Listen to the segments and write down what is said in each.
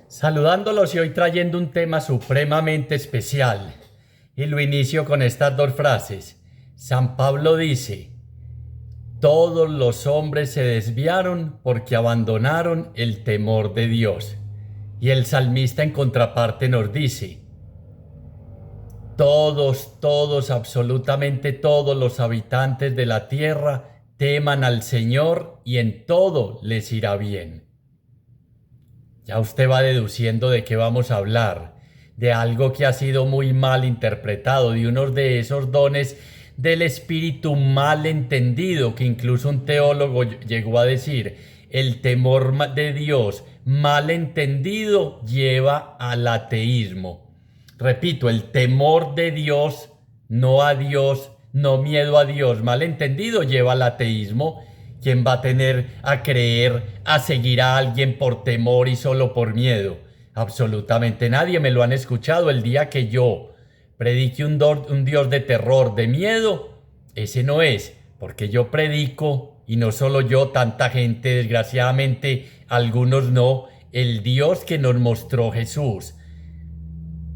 Saludándolos y hoy trayendo un tema supremamente especial. Y lo inicio con estas dos frases. San Pablo dice: todos los hombres se desviaron porque abandonaron el temor de Dios. Y el salmista en contraparte nos dice: todos, absolutamente todos los habitantes de la tierra teman al Señor y en todo les irá bien. Ya usted va deduciendo de qué vamos a hablar, de algo que ha sido muy mal interpretado, de uno de esos dones del espíritu mal entendido, que incluso un teólogo llegó a decir: el temor de Dios mal entendido lleva al ateísmo. Repito, el temor de Dios, no a Dios, no miedo a Dios, mal entendido lleva al ateísmo. ¿Quién va a tener a creer, a seguir a alguien por temor y solo por miedo? Absolutamente nadie. Me lo han escuchado. El día que yo predique un Dios de terror, de miedo, ese no es, porque yo predico, y no solo yo, tanta gente, desgraciadamente, algunos no, el Dios que nos mostró Jesús.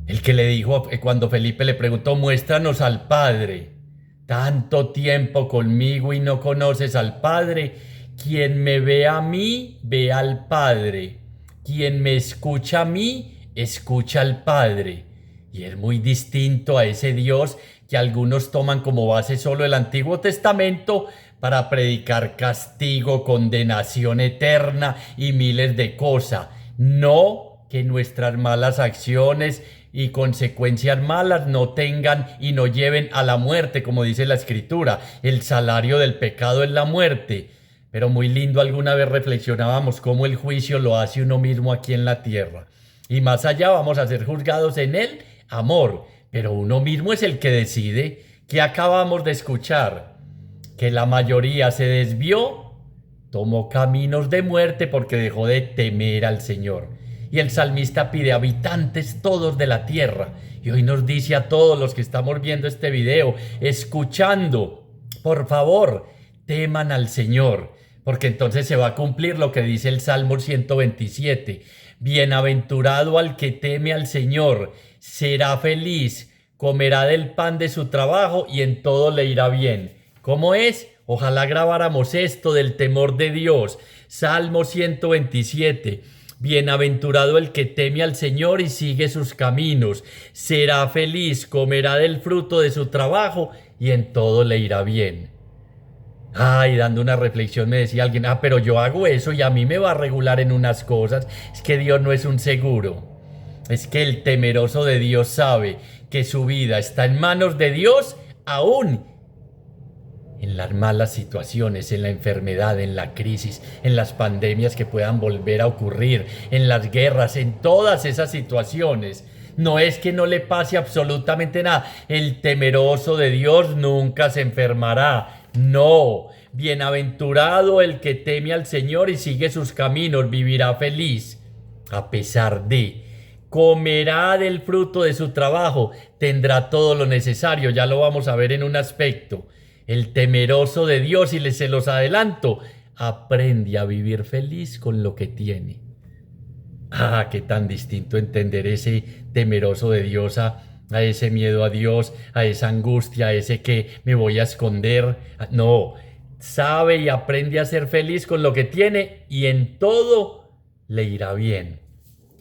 El que le dijo cuando Felipe le preguntó: muéstranos al Padre. Tanto tiempo conmigo y no conoces al Padre. Quien me ve a mí, ve al Padre. Quien me escucha a mí, escucha al Padre. Y es muy distinto a ese Dios que algunos toman como base solo el Antiguo Testamento para predicar castigo, condenación eterna y miles de cosas. No que nuestras malas acciones y consecuencias malas no tengan y no lleven a la muerte, como dice la Escritura. El salario del pecado es la muerte. Pero muy lindo, alguna vez reflexionábamos cómo el juicio lo hace uno mismo aquí en la tierra. Y más allá vamos a ser juzgados en el amor. Pero uno mismo es el que decide. Que acabamos de escuchar que la mayoría se desvió, tomó caminos de muerte porque dejó de temer al Señor. Y el salmista pide: habitantes todos de la tierra. Y hoy nos dice a todos los que estamos viendo este video, escuchando: por favor, teman al Señor, porque entonces se va a cumplir lo que dice el Salmo 127. Bienaventurado al que teme al Señor, será feliz, comerá del pan de su trabajo y en todo le irá bien. ¿Cómo es? Ojalá grabáramos esto del temor de Dios. Salmo 127. Bienaventurado el que teme al Señor y sigue sus caminos. Será feliz, comerá del fruto de su trabajo y en todo le irá bien. Ay, dando una reflexión me decía alguien: pero yo hago eso y a mí me va a regular en unas cosas. Es que Dios no es un seguro. Es que el temeroso de Dios sabe que su vida está en manos de Dios, aún en las malas situaciones, en la enfermedad, en la crisis, en las pandemias que puedan volver a ocurrir, en las guerras, en todas esas situaciones. No es que no le pase absolutamente nada. El temeroso de Dios nunca se enfermará. No. Bienaventurado el que teme al Señor y sigue sus caminos, vivirá feliz. A pesar de, comerá del fruto de su trabajo, tendrá todo lo necesario. Ya lo vamos a ver en un aspecto. El temeroso de Dios, y se los adelanto, aprende a vivir feliz con lo que tiene. Ah, qué tan distinto entender ese temeroso de Dios a ese miedo a Dios, a esa angustia, a ese que me voy a esconder. No, sabe y aprende a ser feliz con lo que tiene y en todo le irá bien.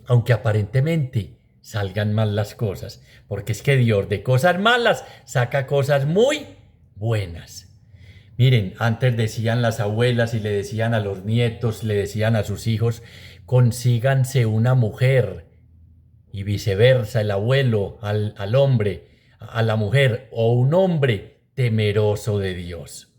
Aunque aparentemente salgan mal las cosas, porque es que Dios de cosas malas saca cosas muy buenas. Miren, antes decían las abuelas y le decían a los nietos, le decían a sus hijos: consíganse una mujer. Y viceversa, el abuelo al hombre, a la mujer, o un hombre temeroso de Dios.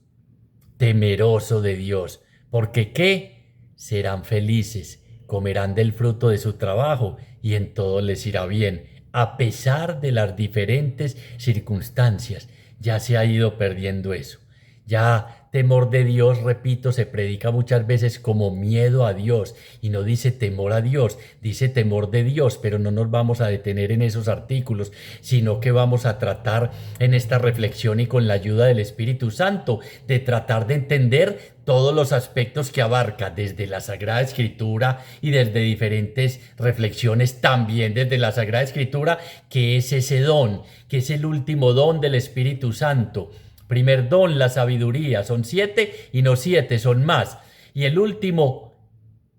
Temeroso de Dios. Porque ¿qué? Serán felices, comerán del fruto de su trabajo y en todo les irá bien, a pesar de las diferentes circunstancias. Ya se ha ido perdiendo eso. Ya temor de Dios, repito, se predica muchas veces como miedo a Dios y no dice temor a Dios, dice temor de Dios, pero no nos vamos a detener en esos artículos, sino que vamos a tratar en esta reflexión y con la ayuda del Espíritu Santo de tratar de entender todos los aspectos que abarca desde la Sagrada Escritura y desde diferentes reflexiones también desde la Sagrada Escritura, que es ese don, que es el último don del Espíritu Santo. Primer don, la sabiduría, son 7 y no 7, son más. Y el último,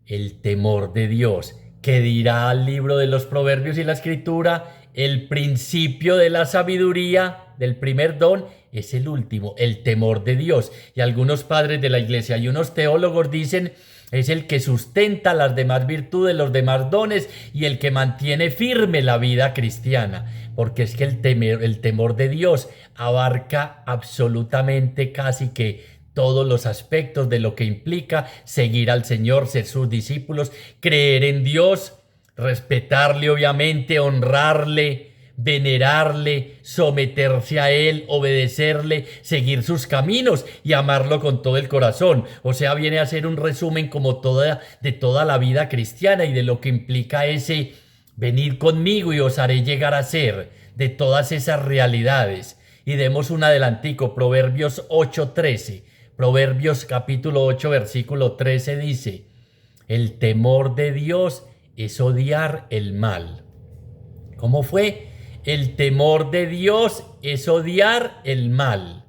el temor de Dios, que dirá el libro de los Proverbios y la Escritura, el principio de la sabiduría, del primer don, es el último, el temor de Dios. Y algunos padres de la iglesia y unos teólogos dicen, es el que sustenta las demás virtudes, los demás dones y el que mantiene firme la vida cristiana. Porque es que el temor de Dios abarca absolutamente casi que todos los aspectos de lo que implica seguir al Señor, ser sus discípulos, creer en Dios, respetarle obviamente, honrarle, venerarle, someterse a Él, obedecerle, seguir sus caminos y amarlo con todo el corazón. O sea, viene a ser un resumen como de toda la vida cristiana y de lo que implica ese venid conmigo y os haré llegar a ser, de todas esas realidades. Y demos un adelantico, Proverbios 8:13. Proverbios capítulo 8, versículo 13 dice, el temor de Dios es odiar el mal. ¿Cómo fue? El temor de Dios es odiar el mal.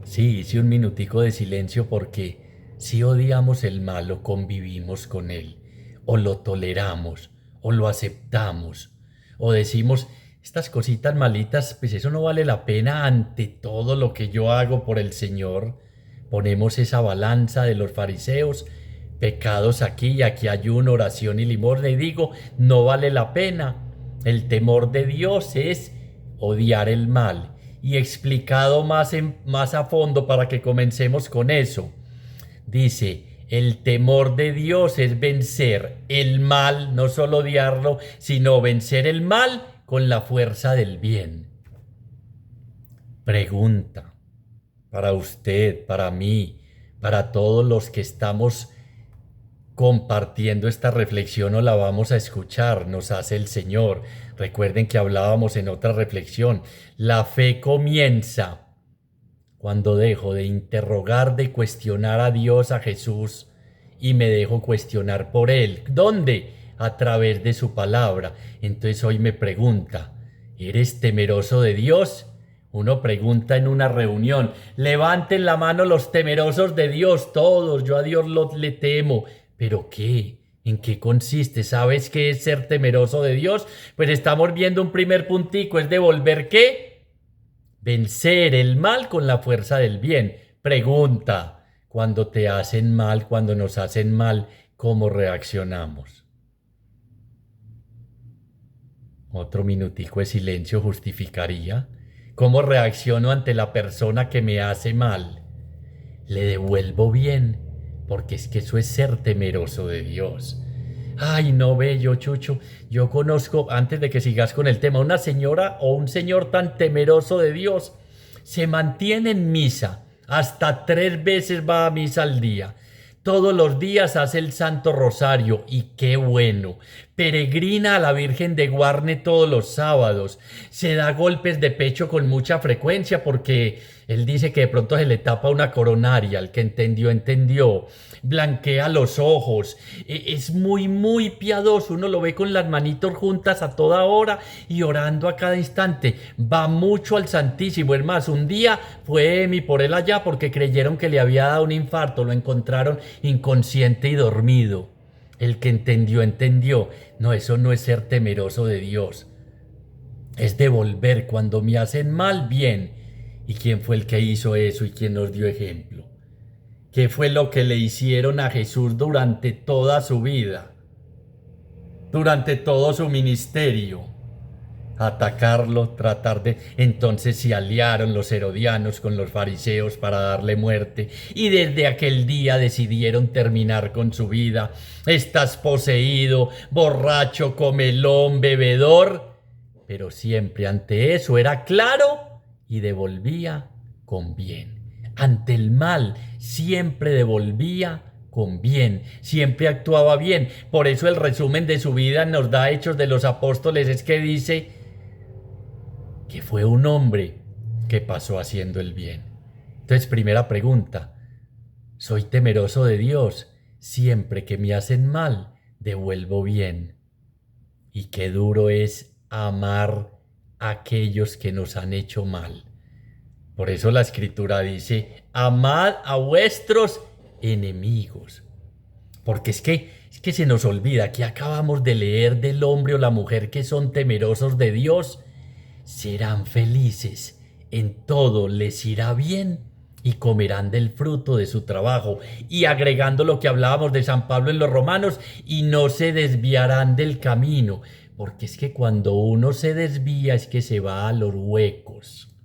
Sí, hice un minutico de silencio porque si odiamos el mal o convivimos con él, o lo toleramos, o lo aceptamos, o decimos, estas cositas malitas, pues eso no vale la pena ante todo lo que yo hago por el Señor. Ponemos esa balanza de los fariseos, pecados aquí y aquí ayuno, oración y limosna, y digo, no vale la pena. El temor de Dios es odiar el mal. Y explicado más a fondo para que comencemos con eso. Dice, el temor de Dios es vencer el mal, no solo odiarlo, sino vencer el mal con la fuerza del bien. Pregunta para usted, para mí, para todos los que estamos compartiendo esta reflexión o la vamos a escuchar, nos hace el Señor. Recuerden que hablábamos en otra reflexión, la fe comienza cuando dejo de interrogar, de cuestionar a Dios, a Jesús, y me dejo cuestionar por Él. ¿Dónde? A través de su palabra. Entonces hoy me pregunta, ¿eres temeroso de Dios? Uno pregunta en una reunión, levanten la mano los temerosos de Dios, todos, yo a Dios le temo. ¿Pero qué? ¿En qué consiste? ¿Sabes qué es ser temeroso de Dios? Pues estamos viendo un primer puntico, es devolver ¿qué? Vencer el mal con la fuerza del bien. Pregunta, cuando te hacen mal, cuando nos hacen mal, ¿cómo reaccionamos? Otro minutico de silencio justificaría. ¿Cómo reacciono ante la persona que me hace mal? ¿Le devuelvo bien? Porque es que eso es ser temeroso de Dios. Ay, no, bello Chucho, yo conozco, antes de que sigas con el tema, una señora o un señor tan temeroso de Dios, se mantiene en misa, hasta 3 veces va a misa al día. Todos los días hace el Santo Rosario y qué bueno. Peregrina a la Virgen de Guarne todos los sábados. Se da golpes de pecho con mucha frecuencia porque él dice que de pronto se le tapa una coronaria. El que entendió, entendió. Blanquea los ojos. Es muy, muy piadoso. Uno lo ve con las manitos juntas a toda hora y orando a cada instante. Va mucho al Santísimo. Es más, un día fue Emi por él allá porque creyeron que le había dado un infarto. Lo encontraron inconsciente y dormido. El que entendió, entendió. No, eso no es ser temeroso de Dios. Es devolver cuando me hacen mal, bien. ¿Y quién fue el que hizo eso y quién nos dio ejemplo? ¿Qué fue lo que le hicieron a Jesús durante toda su vida? Durante todo su ministerio. Atacarlo, tratar de... Entonces se aliaron los herodianos con los fariseos para darle muerte y desde aquel día decidieron terminar con su vida. Estás poseído, borracho, comelón, bebedor. Pero siempre ante eso era claro y devolvía con bien. Ante el mal siempre devolvía con bien, siempre actuaba bien. Por eso el resumen de su vida nos da Hechos de los Apóstoles, es que dice que fue un hombre que pasó haciendo el bien. Entonces, primera pregunta, ¿soy temeroso de Dios? Siempre que me hacen mal, devuelvo bien. Y qué duro es amar a aquellos que nos han hecho mal. Por eso la Escritura dice, amad a vuestros enemigos. Porque es que se nos olvida que acabamos de leer del hombre o la mujer que son temerosos de Dios. Serán felices, en todo les irá bien y comerán del fruto de su trabajo. Y agregando lo que hablábamos de San Pablo en los Romanos, y no se desviarán del camino. Porque es que cuando uno se desvía es que se va a los huecos.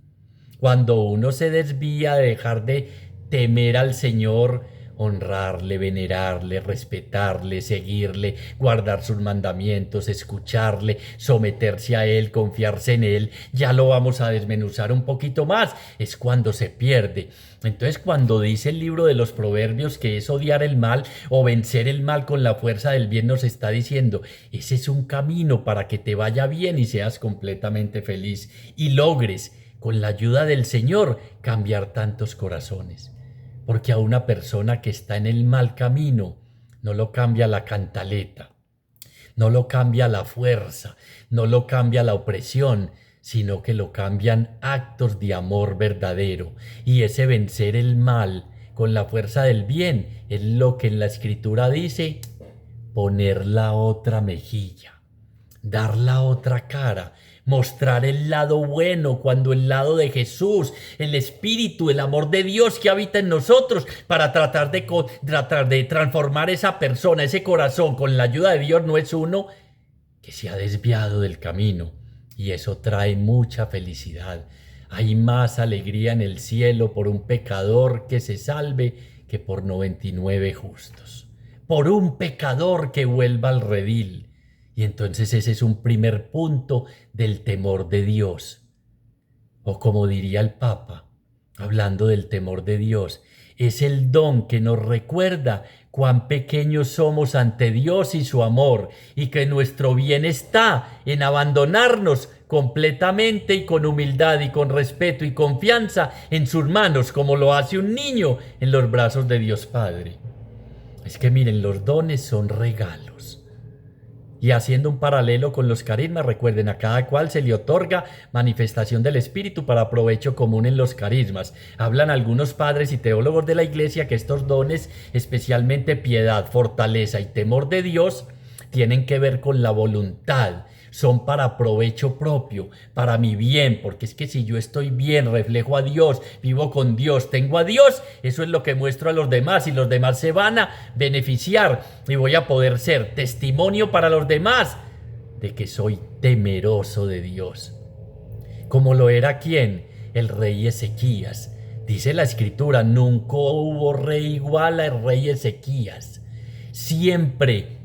Cuando uno se desvía de dejar de temer al Señor, honrarle, venerarle, respetarle, seguirle, guardar sus mandamientos, escucharle, someterse a Él, confiarse en Él, ya lo vamos a desmenuzar un poquito más, es cuando se pierde. Entonces, cuando dice el libro de los Proverbios que es odiar el mal o vencer el mal con la fuerza del bien, nos está diciendo, ese es un camino para que te vaya bien y seas completamente feliz y logres, con la ayuda del Señor, cambiar tantos corazones. Porque a una persona que está en el mal camino no lo cambia la cantaleta, no lo cambia la fuerza, no lo cambia la opresión, sino que lo cambian actos de amor verdadero. Y ese vencer el mal con la fuerza del bien es lo que en la Escritura dice, poner la otra mejilla, dar la otra cara, mostrar el lado bueno, cuando el lado de Jesús, el Espíritu, el amor de Dios que habita en nosotros, para tratar de transformar esa persona, ese corazón, con la ayuda de Dios, no es uno que se ha desviado del camino. Y eso trae mucha felicidad. Hay más alegría en el cielo por un pecador que se salve que por 99 justos. Por un pecador que vuelva al redil. Y entonces ese es un primer punto del temor de Dios. O como diría el Papa, hablando del temor de Dios, es el don que nos recuerda cuán pequeños somos ante Dios y su amor, y que nuestro bien está en abandonarnos completamente y con humildad y con respeto y confianza en sus manos, como lo hace un niño en los brazos de Dios Padre. Es que miren, los dones son regalos. Y haciendo un paralelo con los carismas, recuerden, a cada cual se le otorga manifestación del Espíritu para provecho común en los carismas. Hablan algunos padres y teólogos de la Iglesia que estos dones, especialmente piedad, fortaleza y temor de Dios, tienen que ver con la voluntad. Son para provecho propio, para mi bien, porque es que si yo estoy bien, reflejo a Dios, vivo con Dios, tengo a Dios, eso es lo que muestro a los demás y los demás se van a beneficiar y voy a poder ser testimonio para los demás de que soy temeroso de Dios. Como lo era ¿quién? El rey Ezequías. Dice la Escritura, nunca hubo rey igual al rey Ezequías. Siempre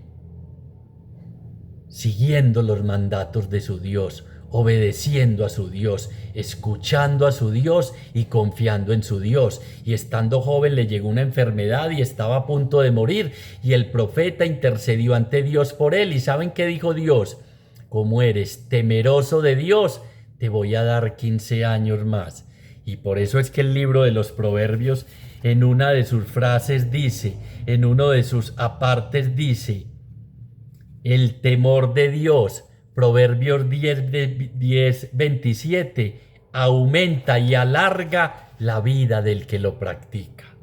siguiendo los mandatos de su Dios, obedeciendo a su Dios, escuchando a su Dios y confiando en su Dios. Y estando joven le llegó una enfermedad y estaba a punto de morir, y el profeta intercedió ante Dios por él. ¿Y saben qué dijo Dios? Como eres temeroso de Dios, te voy a dar 15 años más. Y por eso es que el libro de los Proverbios, en una de sus frases dice, en uno de sus apartes dice, el temor de Dios, Proverbios 10:27, aumenta y alarga la vida del que lo practica.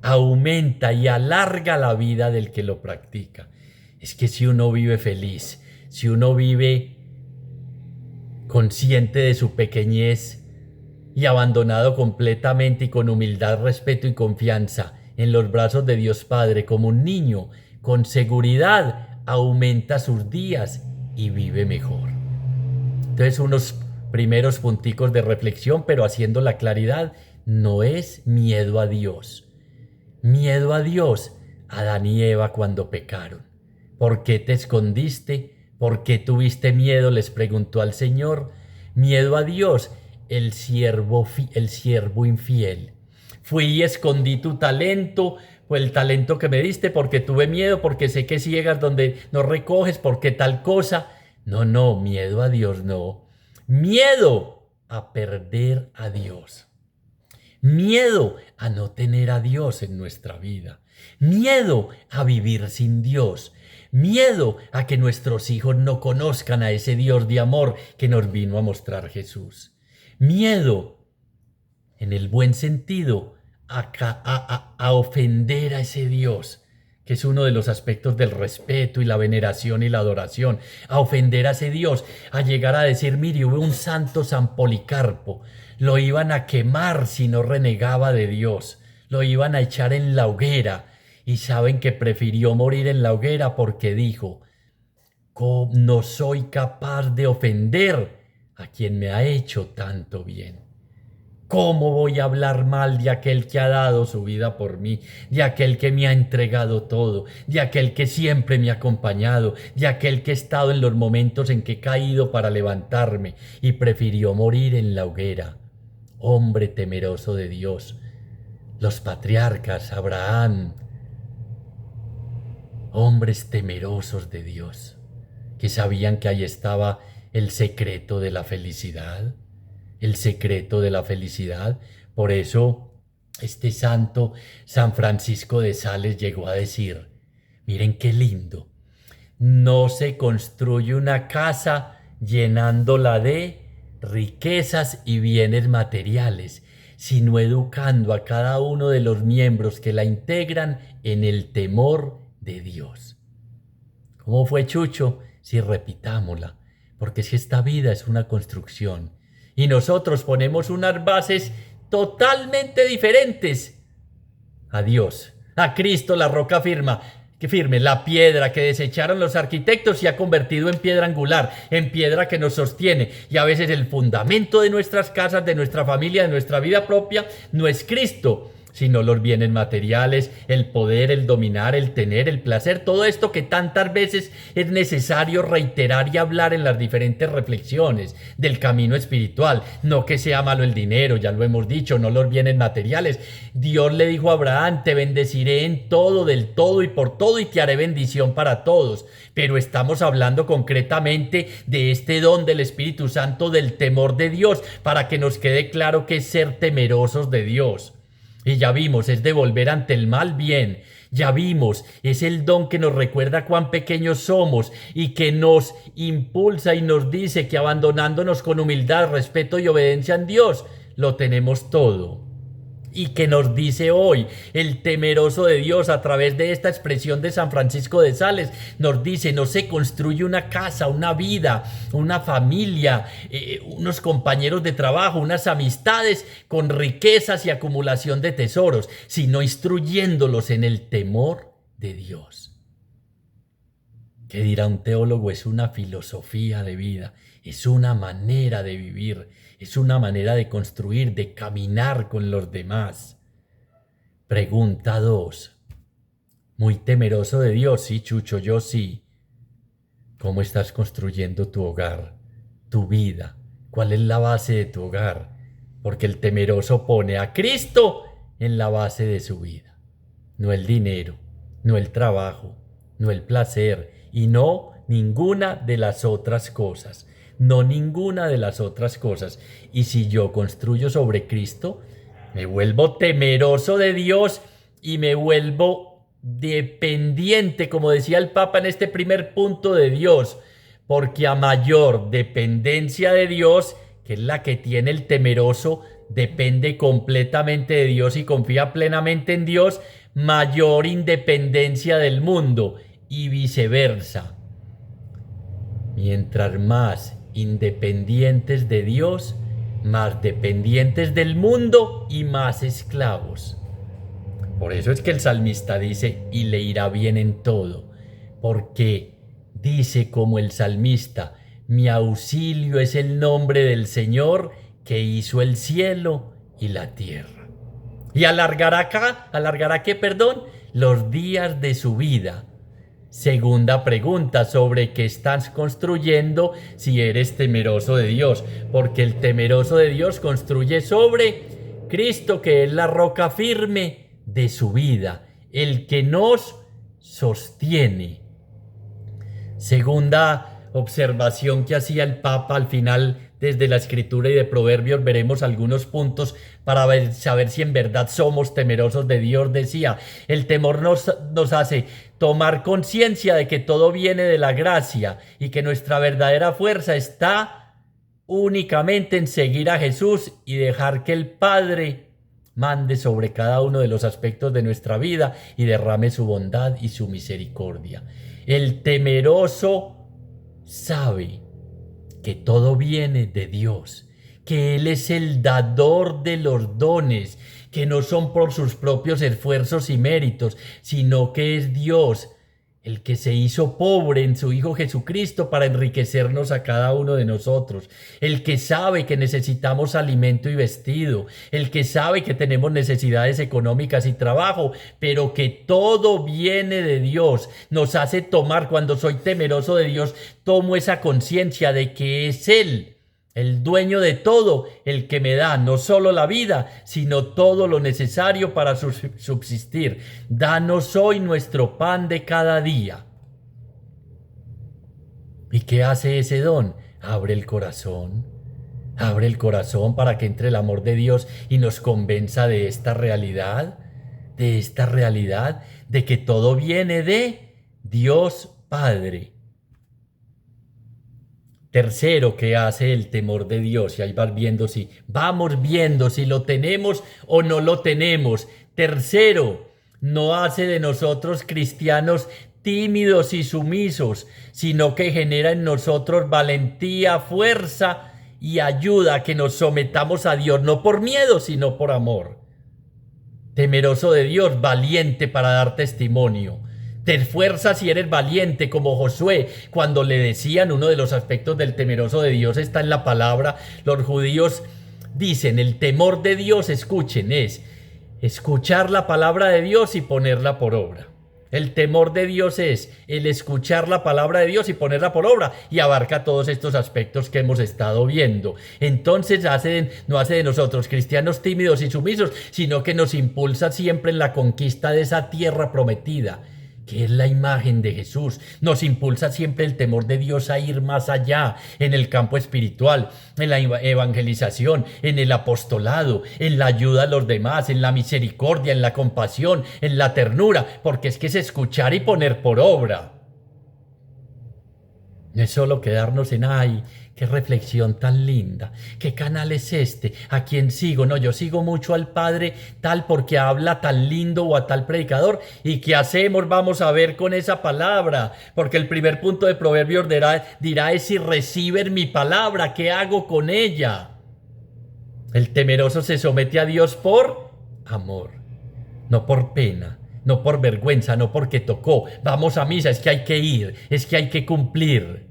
Aumenta y alarga la vida del que lo practica. Es que si uno vive feliz, si uno vive consciente de su pequeñez y abandonado completamente y con humildad, respeto y confianza en los brazos de Dios Padre como un niño, con seguridad aumenta sus días y vive mejor. Entonces, unos primeros punticos de reflexión, pero haciendo la claridad, no es miedo a Dios. Miedo a Dios, Adán y Eva cuando pecaron. ¿Por qué te escondiste? ¿Por qué tuviste miedo? Les preguntó al Señor. Miedo a Dios el siervo infiel. Fui y escondí tu talento, pues el talento que me diste, porque tuve miedo, porque sé que ciegas donde no recoges, porque tal cosa. No, miedo a Dios no. Miedo a perder a Dios. Miedo a no tener a Dios en nuestra vida. Miedo a vivir sin Dios. Miedo a que nuestros hijos no conozcan a ese Dios de amor que nos vino a mostrar Jesús. Miedo, en el buen sentido, a ofender a ese Dios, que es uno de los aspectos del respeto y la veneración y la adoración. A ofender a ese Dios, a llegar a decir, mire, hubo un santo San Policarpo, lo iban a quemar si no renegaba de Dios, lo iban a echar en la hoguera, y saben que prefirió morir en la hoguera porque dijo, no soy capaz de ofender a quien me ha hecho tanto bien. ¿Cómo voy a hablar mal de aquel que ha dado su vida por mí, de aquel que me ha entregado todo, de aquel que siempre me ha acompañado, de aquel que ha estado en los momentos en que he caído para levantarme y prefirió morir en la hoguera? Hombre temeroso de Dios, los patriarcas, Abraham, hombres temerosos de Dios, que sabían que ahí estaba el secreto de la felicidad. El secreto de la felicidad. Por eso este santo, San Francisco de Sales, llegó a decir, miren qué lindo, no se construye una casa llenándola de riquezas y bienes materiales, sino educando a cada uno de los miembros que la integran en el temor de Dios. ¿Cómo fue, Chucho? Si repitámosla, porque si esta vida es una construcción, y nosotros ponemos unas bases totalmente diferentes a Dios, a Cristo, la roca firme, la piedra que desecharon los arquitectos se ha convertido en piedra angular, en piedra que nos sostiene. Y a veces el fundamento de nuestras casas, de nuestra familia, de nuestra vida propia, no es Cristo, sino los bienes materiales, el poder, el dominar, el tener, el placer, todo esto que tantas veces es necesario reiterar y hablar en las diferentes reflexiones del camino espiritual. No que sea malo el dinero, ya lo hemos dicho, no los bienes materiales. Dios le dijo a Abraham, te bendeciré en todo, del todo y por todo, y te haré bendición para todos. Pero estamos hablando concretamente de este don del Espíritu Santo, del temor de Dios, para que nos quede claro que es ser temerosos de Dios. Y ya vimos, es devolver ante el mal bien. Ya vimos, es el don que nos recuerda cuán pequeños somos y que nos impulsa y nos dice que abandonándonos con humildad, respeto y obediencia a Dios, lo tenemos todo. Y que nos dice hoy el temeroso de Dios a través de esta expresión de San Francisco de Sales, nos dice, no se construye una casa, una vida, una familia, unos compañeros de trabajo, unas amistades con riquezas y acumulación de tesoros, sino instruyéndolos en el temor de Dios. ¿Qué dirá un teólogo? Es una filosofía de vida, es una manera de vivir, es una manera de construir, de caminar con los demás. Pregunta 2. Muy temeroso de Dios, sí, Chucho, yo sí. ¿Cómo estás construyendo tu hogar, tu vida? ¿Cuál es la base de tu hogar? Porque el temeroso pone a Cristo en la base de su vida. No el dinero, no el trabajo, no el placer y no ninguna de las otras cosas. No ninguna de las otras cosas. Y si yo construyo sobre Cristo, me vuelvo temeroso de Dios y me vuelvo dependiente, como decía el Papa en este primer punto, de Dios. Porque a mayor dependencia de Dios, que es la que tiene el temeroso, depende completamente de Dios y confía plenamente en Dios, mayor independencia del mundo y viceversa. Mientras más independientes de Dios, más dependientes del mundo y más esclavos. Por eso es que el salmista dice, y le irá bien en todo, porque dice como el salmista, mi auxilio es el nombre del Señor que hizo el cielo y la tierra. Y alargará qué, los días de su vida. Segunda pregunta, ¿sobre qué estás construyendo si eres temeroso de Dios? Porque el temeroso de Dios construye sobre Cristo, que es la roca firme de su vida, el que nos sostiene. Segunda observación que hacía el Papa al final, desde la Escritura y de Proverbios veremos algunos puntos para saber si en verdad somos temerosos de Dios. Decía, el temor nos hace tomar conciencia de que todo viene de la gracia y que nuestra verdadera fuerza está únicamente en seguir a Jesús y dejar que el Padre mande sobre cada uno de los aspectos de nuestra vida y derrame su bondad y su misericordia. El temeroso sabe que todo viene de Dios, que Él es el dador de los dones, que no son por sus propios esfuerzos y méritos, sino que es Dios el que se hizo pobre en su Hijo Jesucristo para enriquecernos a cada uno de nosotros, el que sabe que necesitamos alimento y vestido, el que sabe que tenemos necesidades económicas y trabajo, pero que todo viene de Dios. Nos hace tomar, cuando soy temeroso de Dios, tomo esa conciencia de que es Él, el dueño de todo, el que me da no solo la vida, sino todo lo necesario para subsistir. Danos hoy nuestro pan de cada día. ¿Y qué hace ese don? Abre el corazón. Abre el corazón para que entre el amor de Dios y nos convenza de esta realidad, de que todo viene de Dios Padre. Tercero, ¿qué hace el temor de Dios? Y ahí vamos viendo si lo tenemos o no lo tenemos. Tercero, no hace de nosotros cristianos tímidos y sumisos, sino que genera en nosotros valentía, fuerza y ayuda a que nos sometamos a Dios, no por miedo, sino por amor. Temeroso de Dios, valiente para dar testimonio. Te esfuerzas y eres valiente como Josué. Cuando le decían, uno de los aspectos del temeroso de Dios está en la palabra. Los judíos dicen, el temor de Dios, escuchen, es escuchar la palabra de Dios y ponerla por obra. El temor de Dios es el escuchar la palabra de Dios y ponerla por obra, y abarca todos estos aspectos que hemos estado viendo. Entonces no hace de nosotros cristianos tímidos y sumisos, sino que nos impulsa siempre en la conquista de esa tierra prometida, que es la imagen de Jesús. Nos impulsa siempre el temor de Dios a ir más allá en el campo espiritual, en la evangelización, en el apostolado, en la ayuda a los demás, en la misericordia, en la compasión, en la ternura, porque es que es escuchar y poner por obra. No es solo quedarnos en, ay, qué reflexión tan linda, qué canal es este, a quién sigo. No, yo sigo mucho al Padre tal porque habla tan lindo o a tal predicador. ¿Y qué hacemos? Vamos a ver con esa palabra, porque el primer punto de Proverbios dirá es si reciben mi palabra, ¿qué hago con ella? El temeroso se somete a Dios por amor, no por pena, no por vergüenza, no porque tocó. Vamos a misa, es que hay que ir, es que hay que cumplir.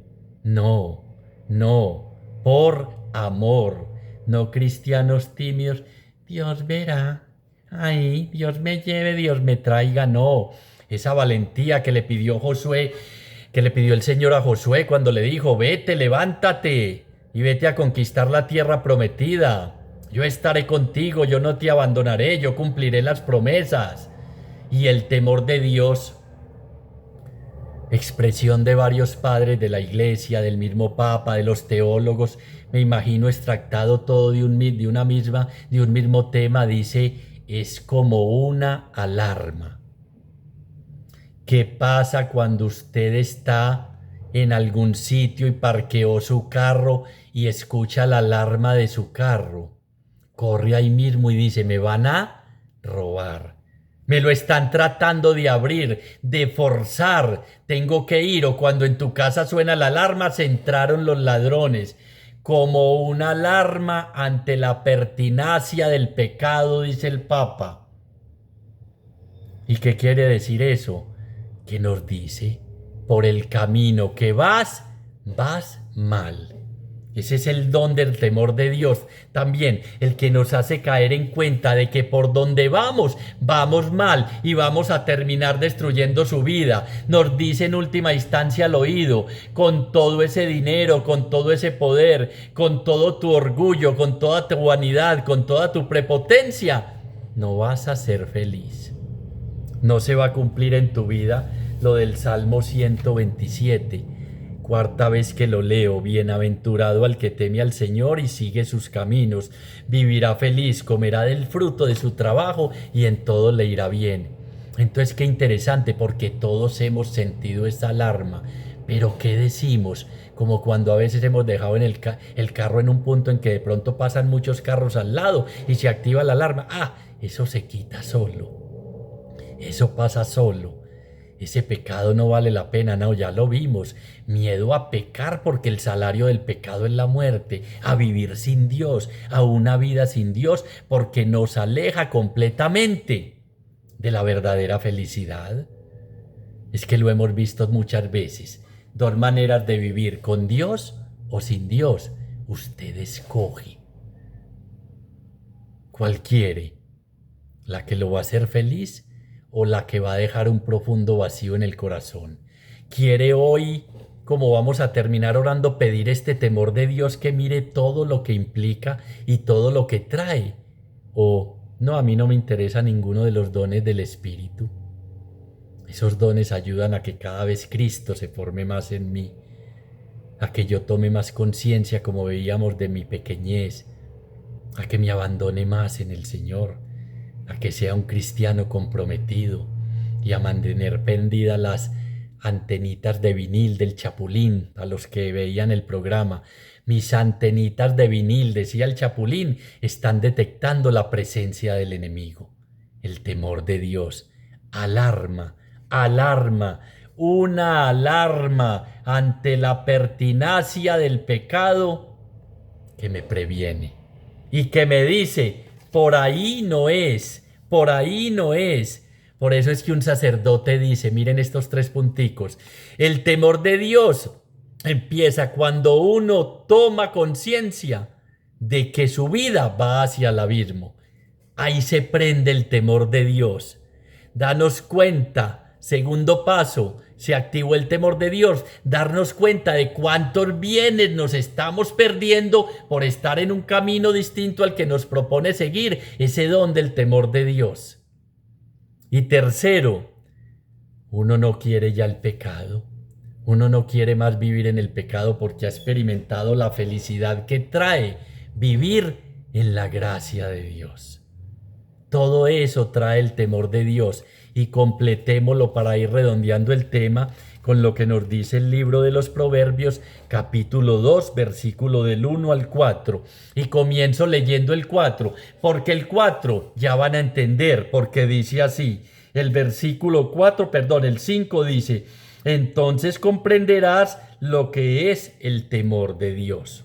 No, por amor. No cristianos tímidos. Dios verá. Ay, Dios me lleve, Dios me traiga. No, esa valentía que le pidió Josué, que le pidió el Señor a Josué cuando le dijo, vete, levántate y vete a conquistar la tierra prometida. Yo estaré contigo, yo no te abandonaré, yo cumpliré las promesas. Y el temor de Dios, expresión de varios padres de la iglesia, del mismo papa, de los teólogos, me imagino extractado todo de un mismo tema, dice, es como una alarma. ¿Qué pasa cuando usted está en algún sitio y parqueó su carro y escucha la alarma de su carro? Corre ahí mismo y dice, me van a robar. Me lo están tratando de abrir, de forzar. Tengo que ir. O cuando en tu casa suena la alarma, se entraron los ladrones. Como una alarma ante la pertinacia del pecado, dice el Papa. ¿Y qué quiere decir eso? Que nos dice, por el camino que vas mal. Ese es el don del temor de Dios. También el que nos hace caer en cuenta de que por donde vamos, vamos mal y vamos a terminar destruyendo su vida. Nos dice en última instancia al oído, con todo ese dinero, con todo ese poder, con todo tu orgullo, con toda tu vanidad, con toda tu prepotencia, no vas a ser feliz. No se va a cumplir en tu vida lo del Salmo 127. Cuarta vez que lo leo: bienaventurado al que teme al Señor y sigue sus caminos, vivirá feliz, comerá del fruto de su trabajo y en todo le irá bien. Entonces qué interesante, porque todos hemos sentido esta alarma, pero ¿qué decimos? Como cuando a veces hemos dejado el carro en un punto en que de pronto pasan muchos carros al lado y se activa la alarma. Eso se quita solo, eso pasa solo. Ese pecado no vale la pena, no, ya lo vimos. Miedo a pecar, porque el salario del pecado es la muerte. A vivir sin Dios, a una vida sin Dios, porque nos aleja completamente de la verdadera felicidad. Es que lo hemos visto muchas veces. Dos maneras de vivir: con Dios o sin Dios. Usted escoge. ¿Cuál quiere? ¿La que lo va a hacer feliz o la que va a dejar un profundo vacío en el corazón? ¿Quiere hoy, como vamos a terminar orando, pedir este temor de Dios que mire todo lo que implica y todo lo que trae? ¿O no, a mí no me interesa ninguno de los dones del Espíritu? Esos dones ayudan a que cada vez Cristo se forme más en mí, a que yo tome más conciencia, como veíamos, de mi pequeñez, a que me abandone más en el Señor, a que sea un cristiano comprometido y a mantener pendidas las antenitas de vinil del Chapulín. A los que veían el programa: mis antenitas de vinil, decía el Chapulín, están detectando la presencia del enemigo. El temor de Dios, alarma, alarma, una alarma ante la pertinacia del pecado que me previene y que me dice: por ahí no es, por ahí no es. Por eso es que un sacerdote dice, miren estos 3 punticos: el temor de Dios empieza cuando uno toma conciencia de que su vida va hacia el abismo. Ahí se prende el temor de Dios. Danos cuenta, segundo paso, se activó el temor de Dios, darnos cuenta de cuántos bienes nos estamos perdiendo por estar en un camino distinto al que nos propone seguir, ese don del temor de Dios. Y tercero, uno no quiere ya el pecado, uno no quiere más vivir en el pecado, porque ha experimentado la felicidad que trae vivir en la gracia de Dios. Todo eso trae el temor de Dios. Y completémoslo para ir redondeando el tema con lo que nos dice el libro de los Proverbios, capítulo 2, versículo del 1 al 4. Y comienzo leyendo el 4, porque el 4 ya van a entender, porque dice así. El versículo 4, perdón, el 5 dice: entonces comprenderás lo que es el temor de Dios.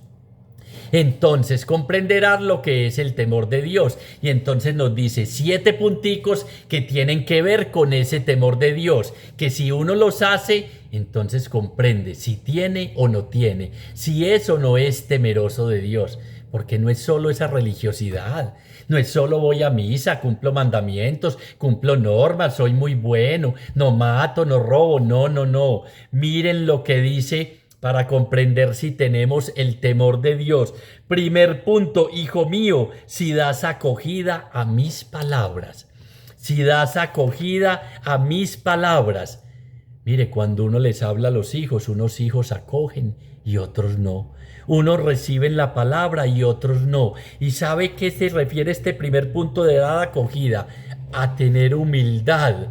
Entonces comprenderás lo que es el temor de Dios. Y entonces nos dice 7 punticos que tienen que ver con ese temor de Dios, que si uno los hace, entonces comprende si tiene o no tiene, si es o no es temeroso de Dios. Porque no es solo esa religiosidad, no es solo voy a misa, cumplo mandamientos, cumplo normas, soy muy bueno, no mato, no robo. No. Miren lo que dice para comprender si tenemos el temor de Dios. Primer punto: hijo mío, si das acogida a mis palabras. Si das acogida a mis palabras. Mire, cuando uno les habla a los hijos, unos hijos acogen y otros no. Unos reciben la palabra y otros no. ¿Y sabe qué se refiere este primer punto de dar acogida? A tener humildad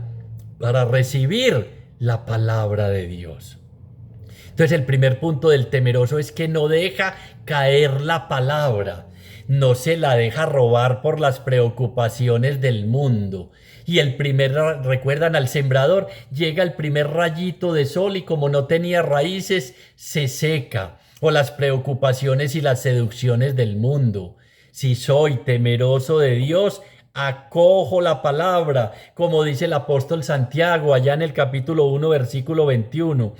para recibir la palabra de Dios. Entonces el primer punto del temeroso es que no deja caer la palabra, no se la deja robar por las preocupaciones del mundo. Y recuerdan al sembrador, llega el primer rayito de sol y como no tenía raíces, se seca. O las preocupaciones y las seducciones del mundo. Si soy temeroso de Dios, acojo la palabra, como dice el apóstol Santiago allá en el capítulo 1, versículo 21.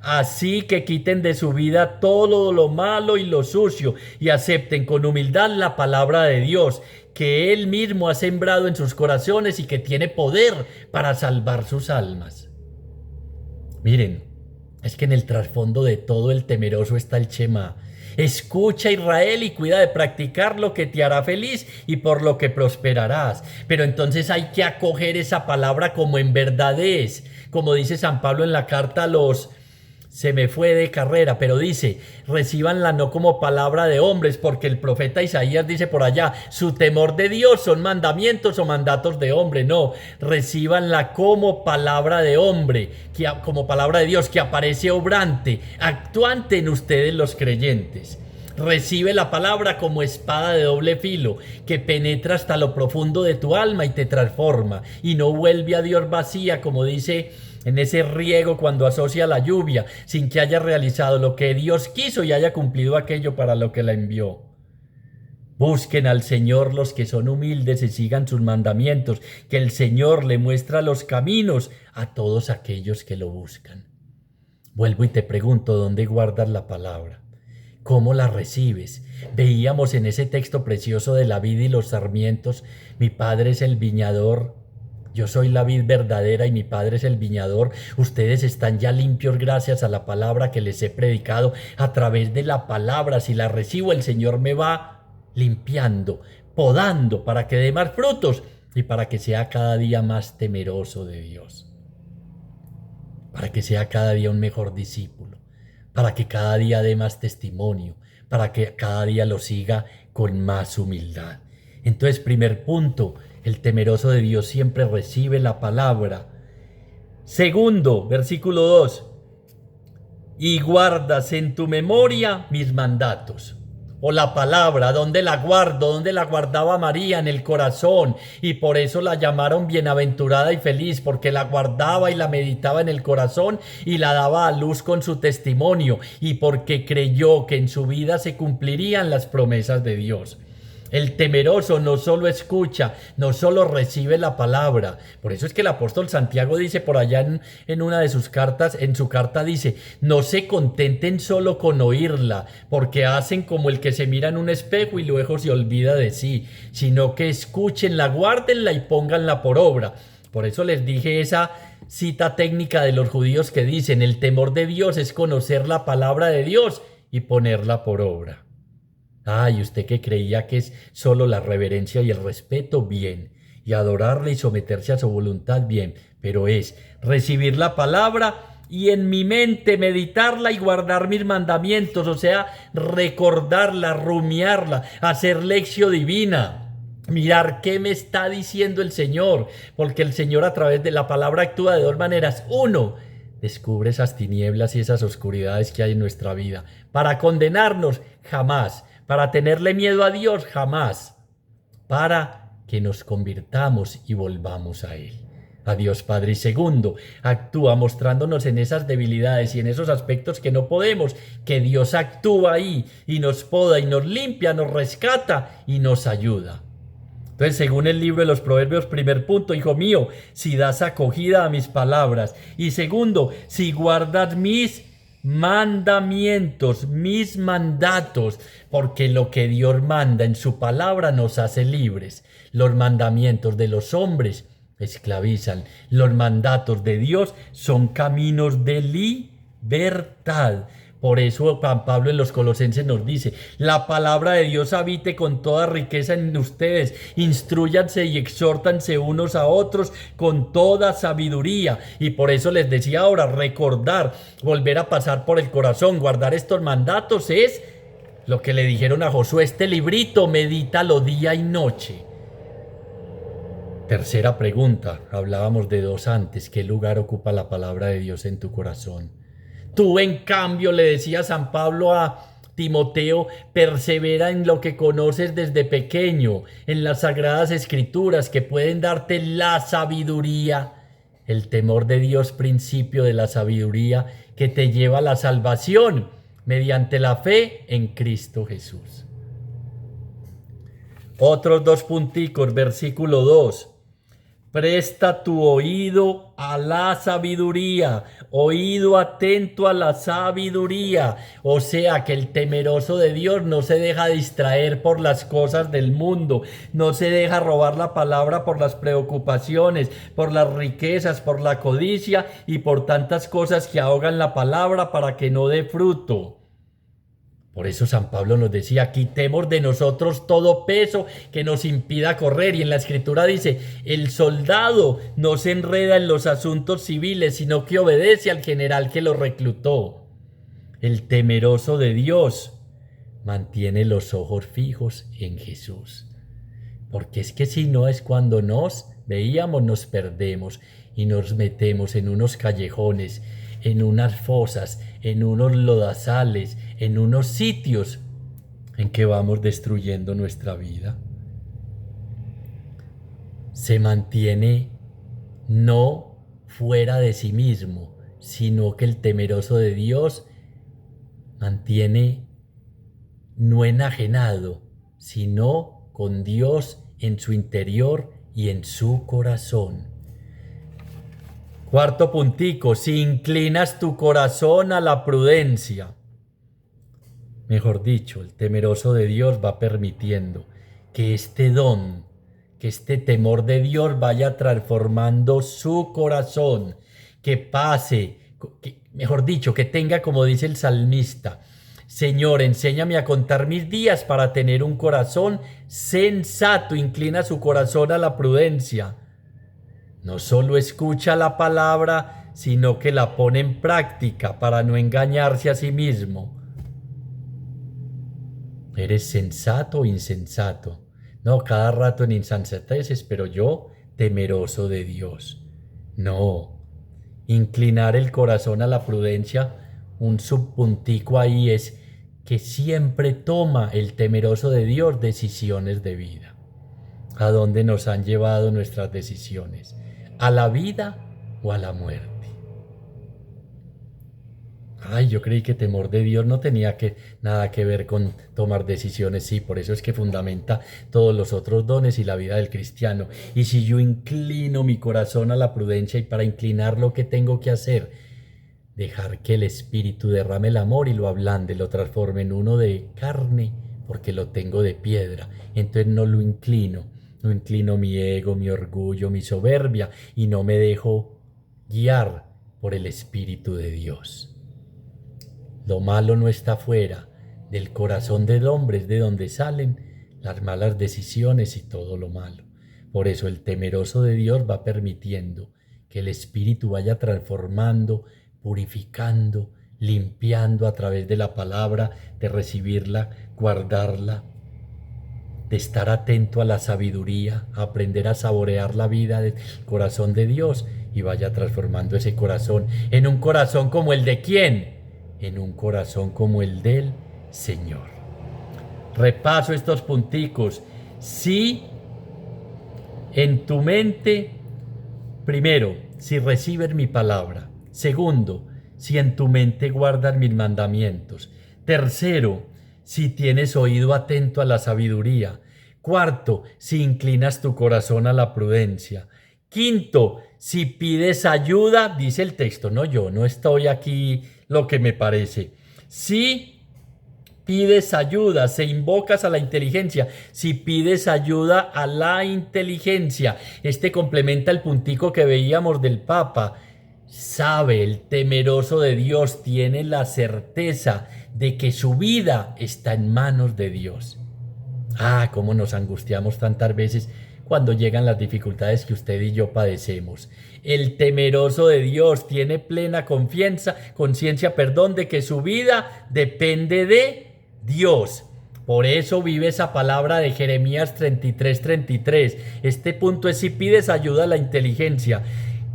Así que quiten de su vida todo lo malo y lo sucio y acepten con humildad la palabra de Dios, que Él mismo ha sembrado en sus corazones y que tiene poder para salvar sus almas. Miren, es que en el trasfondo de todo el temeroso está el Shema. Escucha, Israel, y cuida de practicar lo que te hará feliz y por lo que prosperarás. Pero entonces hay que acoger esa palabra como en verdad es. Como dice San Pablo en la carta a los... Se me fue de carrera, pero dice, recíbanla no como palabra de hombres, porque el profeta Isaías dice por allá, su temor de Dios son mandamientos o mandatos de hombre. No, recíbanla como palabra de hombre, como palabra de Dios, que aparece obrante, actuante en ustedes los creyentes. Recibe la palabra como espada de doble filo, que penetra hasta lo profundo de tu alma y te transforma, y no vuelve a Dios vacía, como dice en ese riego cuando asocia la lluvia, sin que haya realizado lo que Dios quiso y haya cumplido aquello para lo que la envió. Busquen al Señor los que son humildes y sigan sus mandamientos, que el Señor le muestra los caminos a todos aquellos que lo buscan. Vuelvo y te pregunto, ¿dónde guardas la palabra? ¿Cómo la recibes? Veíamos en ese texto precioso de la vid y los sarmientos, mi Padre es el viñador, yo soy la vid verdadera y mi Padre es el viñador. Ustedes están ya limpios gracias a la palabra que les he predicado. A través de la palabra, si la recibo, el Señor me va limpiando, podando para que dé más frutos y para que sea cada día más temeroso de Dios. Para que sea cada día un mejor discípulo. Para que cada día dé más testimonio. Para que cada día lo siga con más humildad. Entonces, primer punto, el temeroso de Dios siempre recibe la palabra. Segundo, versículo 2. Y guardas en tu memoria mis mandatos. O la palabra, ¿dónde la guardo? ¿Dónde la guardaba María? En el corazón. Y por eso la llamaron bienaventurada y feliz, porque la guardaba y la meditaba en el corazón y la daba a luz con su testimonio, y porque creyó que en su vida se cumplirían las promesas de Dios. El temeroso no solo escucha, no solo recibe la palabra. Por eso es que el apóstol Santiago dice por allá en una de sus cartas, en su carta dice, no se contenten solo con oírla, porque hacen como el que se mira en un espejo y luego se olvida de sí, sino que escúchenla, guárdenla y pónganla por obra. Por eso les dije esa cita técnica de los judíos que dicen, el temor de Dios es conocer la palabra de Dios y ponerla por obra. Ay, usted que creía que es solo la reverencia y el respeto, bien, y adorarle y someterse a su voluntad, bien, pero es recibir la palabra y en mi mente meditarla y guardar mis mandamientos, o sea, recordarla, rumiarla, hacer lección divina, mirar qué me está diciendo el Señor, porque el Señor a través de la palabra actúa de dos maneras. Uno, descubre esas tinieblas y esas oscuridades que hay en nuestra vida. Para condenarnos, jamás. Para tenerle miedo a Dios, jamás. Para que nos convirtamos y volvamos a Él. A Dios Padre. Y segundo, actúa mostrándonos en esas debilidades y en esos aspectos que no podemos, que Dios actúa ahí y nos poda y nos limpia, nos rescata y nos ayuda. Entonces, según el libro de los Proverbios, primer punto, hijo mío, si das acogida a mis palabras. Y segundo, si guardas mis mandamientos, mis mandatos, porque lo que Dios manda en su palabra nos hace libres. Los mandamientos de los hombres esclavizan. Los mandatos de Dios son caminos de libertad. Por eso San Pablo en los Colosenses nos dice, la palabra de Dios habite con toda riqueza en ustedes, instrúyanse y exhórtanse unos a otros con toda sabiduría. Y por eso les decía ahora, recordar, volver a pasar por el corazón, guardar estos mandatos es lo que le dijeron a Josué, este librito, medítalo día y noche. Tercera pregunta, hablábamos de dos antes, ¿qué lugar ocupa la palabra de Dios en tu corazón? Tú, en cambio, le decía San Pablo a Timoteo, persevera en lo que conoces desde pequeño, en las sagradas escrituras que pueden darte la sabiduría, el temor de Dios, principio de la sabiduría que te lleva a la salvación mediante la fe en Cristo Jesús. Otros dos punticos, versículo 2. Presta tu oído a la sabiduría, oído atento a la sabiduría. O sea que el temeroso de Dios no se deja distraer por las cosas del mundo, no se deja robar la palabra por las preocupaciones, por las riquezas, por la codicia y por tantas cosas que ahogan la palabra para que no dé fruto. Por eso San Pablo nos decía, quitemos de nosotros todo peso que nos impida correr. Y en la Escritura dice, el soldado no se enreda en los asuntos civiles, sino que obedece al general que lo reclutó. El temeroso de Dios mantiene los ojos fijos en Jesús. Porque es que si no es cuando nos veíamos, nos perdemos y nos metemos en unos callejones, en unas fosas, en unos lodazales, en unos sitios en que vamos destruyendo nuestra vida. Se mantiene no fuera de sí mismo, sino que el temeroso de Dios mantiene no enajenado, sino con Dios en su interior y en su corazón. Cuarto puntico, si inclinas tu corazón a la prudencia. Mejor dicho, el temeroso de Dios va permitiendo que este don, que este temor de Dios vaya transformando su corazón, que pase, mejor dicho, que tenga, como dice el salmista, Señor, enséñame a contar mis días para tener un corazón sensato. Inclina su corazón a la prudencia. No solo escucha la palabra, sino que la pone en práctica para no engañarse a sí mismo. ¿Eres sensato o insensato? No, cada rato en insensateces, pero yo temeroso de Dios. No, inclinar el corazón a la prudencia, un subpuntico ahí es que siempre toma el temeroso de Dios decisiones de vida. ¿A dónde nos han llevado nuestras decisiones? ¿A la vida o a la muerte? Ay, yo creí que temor de Dios no tenía nada que ver con tomar decisiones. Sí, por eso es que fundamenta todos los otros dones y la vida del cristiano. Y si yo inclino mi corazón a la prudencia, y para inclinar lo que tengo que hacer, dejar que el Espíritu derrame el amor y lo ablande, lo transforme en uno de carne, porque lo tengo de piedra. Entonces no lo inclino, no inclino mi ego, mi orgullo, mi soberbia, y no me dejo guiar por el Espíritu de Dios. Lo malo no está fuera del corazón del hombre, es de donde salen las malas decisiones y todo lo malo. Por eso el temeroso de Dios va permitiendo que el Espíritu vaya transformando, purificando, limpiando a través de la palabra, de recibirla, guardarla, de estar atento a la sabiduría, a aprender a saborear la vida del corazón de Dios, y vaya transformando ese corazón en un corazón como el de ¿quién? En un corazón como el del Señor. Repaso estos punticos. Si en tu mente, primero, si recibes mi palabra. Segundo, si en tu mente guardas mis mandamientos. Tercero, si tienes oído atento a la sabiduría. Cuarto, si inclinas tu corazón a la prudencia. Quinto, si pides ayuda, dice el texto, no yo, no estoy aquí lo que me parece. Si pides ayuda, se invocas a la inteligencia, si pides ayuda a la inteligencia. Este complementa el puntico que veíamos del Papa. Sabe, el temeroso de Dios tiene la certeza de que su vida está en manos de Dios. Ah, cómo nos angustiamos tantas veces cuando llegan las dificultades que usted y yo padecemos. El temeroso de Dios tiene plena conciencia, de que su vida depende de Dios. Por eso vive esa palabra de Jeremías 33:33. Este punto es: si pides ayuda a la inteligencia,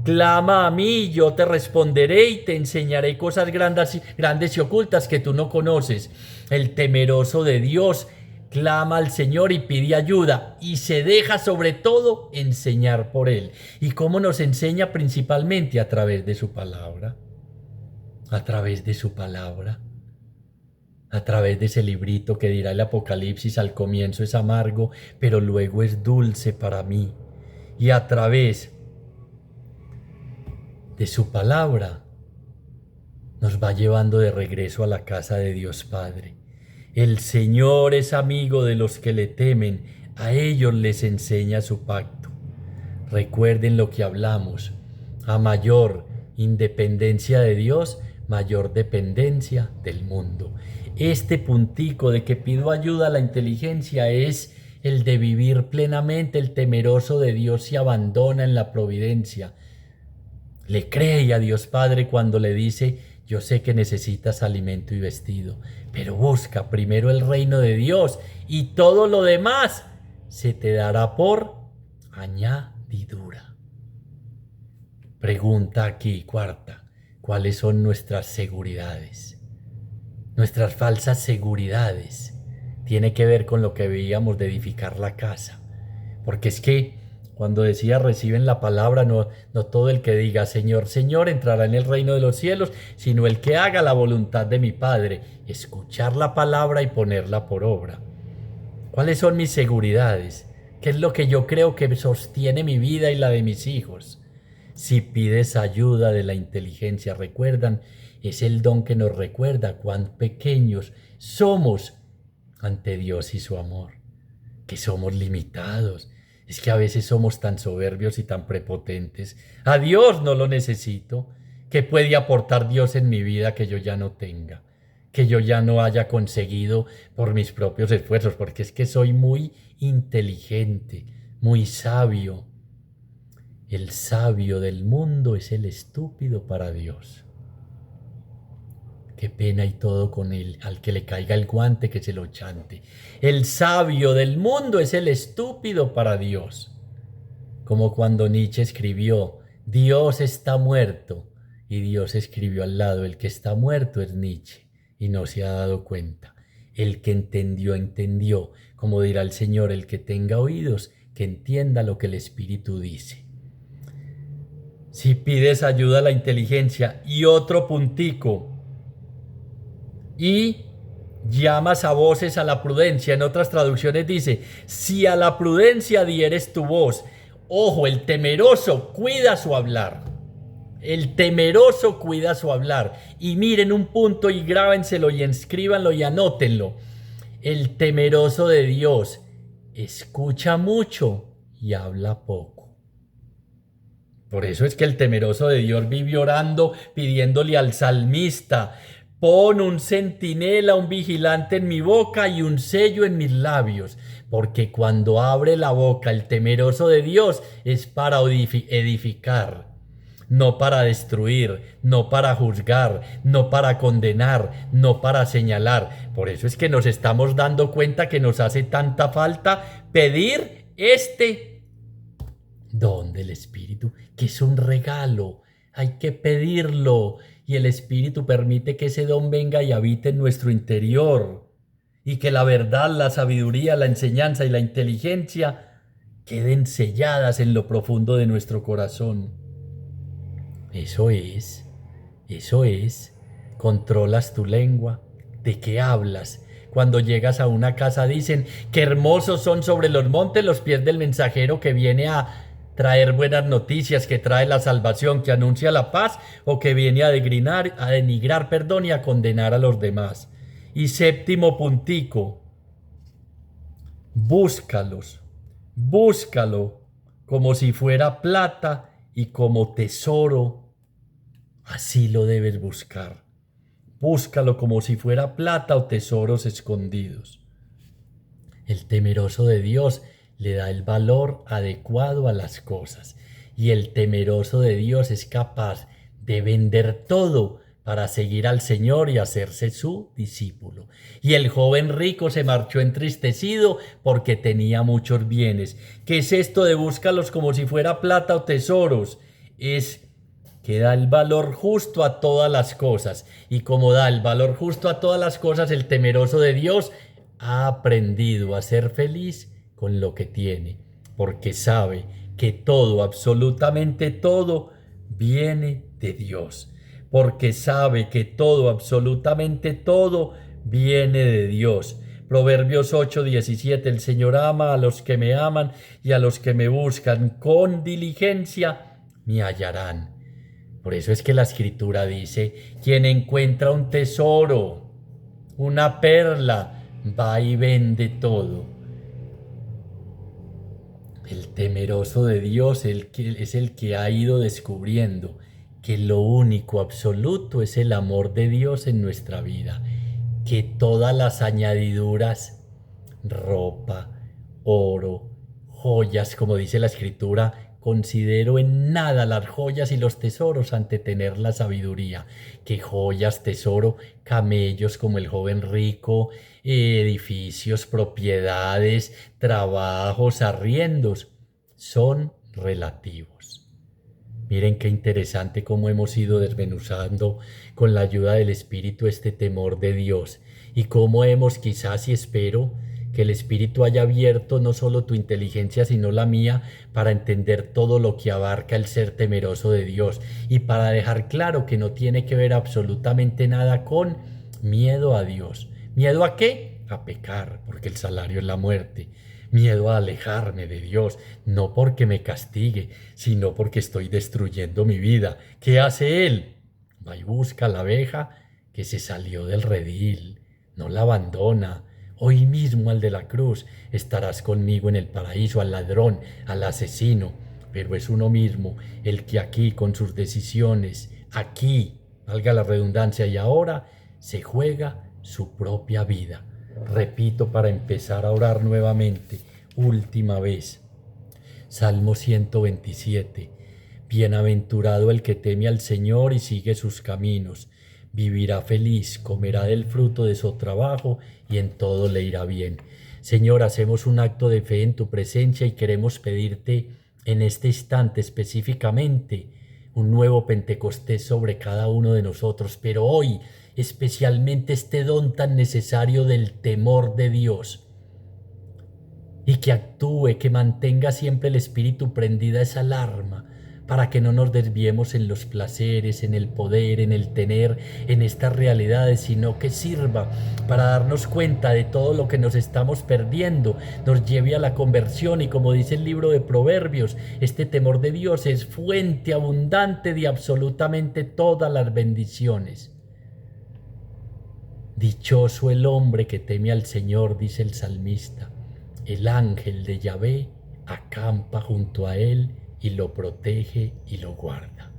clama a mí y yo te responderé y te enseñaré cosas grandes y ocultas que tú no conoces. El temeroso de Dios clama al Señor y pide ayuda y se deja sobre todo enseñar por Él. ¿Y cómo nos enseña? Principalmente a través de su palabra. A través de su palabra. a través de ese librito que dirá el Apocalipsis, al comienzo es amargo, pero luego es dulce para mí. Y a través de su palabra nos va llevando de regreso a la casa de Dios Padre. El Señor es amigo de los que le temen, a ellos les enseña su pacto. Recuerden lo que hablamos, a mayor independencia de Dios, mayor dependencia del mundo. Este puntico de que pido ayuda a la inteligencia es el de vivir plenamente. El temeroso de Dios se abandona en la providencia. Le cree a Dios Padre cuando le dice: yo sé que necesitas alimento y vestido, pero busca primero el reino de Dios y todo lo demás se te dará por añadidura. Pregunta aquí, cuarta: ¿cuáles son nuestras seguridades? Nuestras falsas seguridades. Tiene que ver con lo que veíamos de edificar la casa. Porque es que cuando decía reciben la palabra, no todo el que diga Señor, Señor entrará en el reino de los cielos, sino el que haga la voluntad de mi Padre. Escuchar la palabra y ponerla por obra. ¿Cuáles son mis seguridades? ¿Qué es lo que yo creo que sostiene mi vida y la de mis hijos? Si pides ayuda de la inteligencia, recuerdan, es el don que nos recuerda cuán pequeños somos ante Dios y su amor, que somos limitados. Es que a veces somos tan soberbios y tan prepotentes. A Dios no lo necesito. ¿Qué puede aportar Dios en mi vida que yo ya no tenga? Que yo ya no haya conseguido por mis propios esfuerzos, porque es que soy muy inteligente, muy sabio. El sabio del mundo es el estúpido para Dios. Qué pena y todo con él, al que le caiga el guante que se lo chante. El sabio del mundo es el estúpido para Dios. Como cuando Nietzsche escribió: Dios está muerto, y Dios escribió al lado: el que está muerto es Nietzsche, y no se ha dado cuenta. El que entendió, entendió. Como dirá el Señor: el que tenga oídos, que entienda lo que el Espíritu dice. Si pides ayuda a la inteligencia, y otro puntico, y llamas a voces a la prudencia. En otras traducciones dice: si a la prudencia dieres tu voz. Ojo, el temeroso cuida su hablar. El temeroso cuida su hablar. Y miren un punto y grábenselo y escríbanlo y anótenlo. El temeroso de Dios escucha mucho y habla poco. Por eso es que el temeroso de Dios vive orando, pidiéndole al salmista: pon un centinela, un vigilante en mi boca y un sello en mis labios, porque cuando abre la boca el temeroso de Dios es para edificar, no para destruir, no para juzgar, no para condenar, no para señalar. Por eso es que nos estamos dando cuenta que nos hace tanta falta pedir este don del Espíritu, que es un regalo. Hay que pedirlo y el Espíritu permite que ese don venga y habite en nuestro interior, y que la verdad, la sabiduría, la enseñanza y la inteligencia queden selladas en lo profundo de nuestro corazón. Eso es. Controlas tu lengua. ¿De qué hablas? Cuando llegas a una casa dicen: qué hermosos son sobre los montes los pies del mensajero que viene a traer buenas noticias, que trae la salvación, que anuncia la paz, o que viene a denigrar, y a condenar a los demás. Y séptimo puntico: búscalo como si fuera plata y como tesoro. Así lo debes buscar. Búscalo como si fuera plata o tesoros escondidos. El temeroso de Dios le da el valor adecuado a las cosas, y el temeroso de Dios es capaz de vender todo para seguir al Señor y hacerse su discípulo. Y el joven rico se marchó entristecido porque tenía muchos bienes. ¿Qué es esto de búscalos como si fuera plata o tesoros? Es que da el valor justo a todas las cosas. Y como da el valor justo a todas las cosas, el temeroso de Dios ha aprendido a ser feliz con lo que tiene, porque sabe que todo, absolutamente todo, viene de Dios, porque sabe que todo, absolutamente todo, viene de Dios. Proverbios 8:17, el Señor ama a los que me aman y a los que me buscan con diligencia me hallarán. Por eso es que la Escritura dice, quien encuentra un tesoro, una perla, va y vende todo. El temeroso de Dios es el que ha ido descubriendo que lo único absoluto es el amor de Dios en nuestra vida, que todas las añadiduras, ropa, oro, joyas, como dice la Escritura, considero en nada las joyas y los tesoros ante tener la sabiduría. Que joyas, tesoro, camellos como el joven rico, edificios, propiedades, trabajos, arriendos, son relativos. Miren qué interesante cómo hemos ido desmenuzando con la ayuda del Espíritu este temor de Dios y cómo hemos quizás, y espero, que el Espíritu haya abierto no solo tu inteligencia sino la mía para entender todo lo que abarca el ser temeroso de Dios y para dejar claro que no tiene que ver absolutamente nada con miedo a Dios. ¿Miedo a qué? A pecar, porque el salario es la muerte. Miedo a alejarme de Dios, no porque me castigue, sino porque estoy destruyendo mi vida. ¿Qué hace Él? Va y busca a la abeja que se salió del redil, no la abandona. Hoy mismo al de la cruz estarás conmigo en el paraíso, al ladrón, al asesino, pero es uno mismo el que aquí con sus decisiones, aquí, valga la redundancia, y ahora se juega su propia vida. Repito para empezar a orar nuevamente, última vez. Salmo 127. Bienaventurado el que teme al Señor y sigue sus caminos. Vivirá feliz, comerá del fruto de su trabajo y en todo le irá bien. Señor, hacemos un acto de fe en tu presencia y queremos pedirte en este instante específicamente un nuevo Pentecostés sobre cada uno de nosotros, pero hoy especialmente este don tan necesario del temor de Dios, y que actúe, que mantenga siempre el espíritu prendida esa alarma, para que no nos desviemos en los placeres, en el poder, en el tener, en estas realidades, sino que sirva para darnos cuenta de todo lo que nos estamos perdiendo, nos lleve a la conversión y como dice el libro de Proverbios, este temor de Dios es fuente abundante de absolutamente todas las bendiciones. Dichoso el hombre que teme al Señor, dice el salmista. El ángel de Yahvé acampa junto a él y lo protege y lo guarda.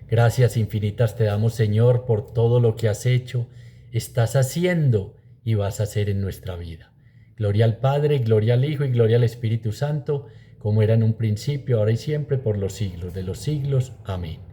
Gracias infinitas te damos, Señor, por todo lo que has hecho, estás haciendo y vas a hacer en nuestra vida. Gloria al Padre, gloria al Hijo y gloria al Espíritu Santo, como era en un principio, ahora y siempre, por los siglos de los siglos. Amén.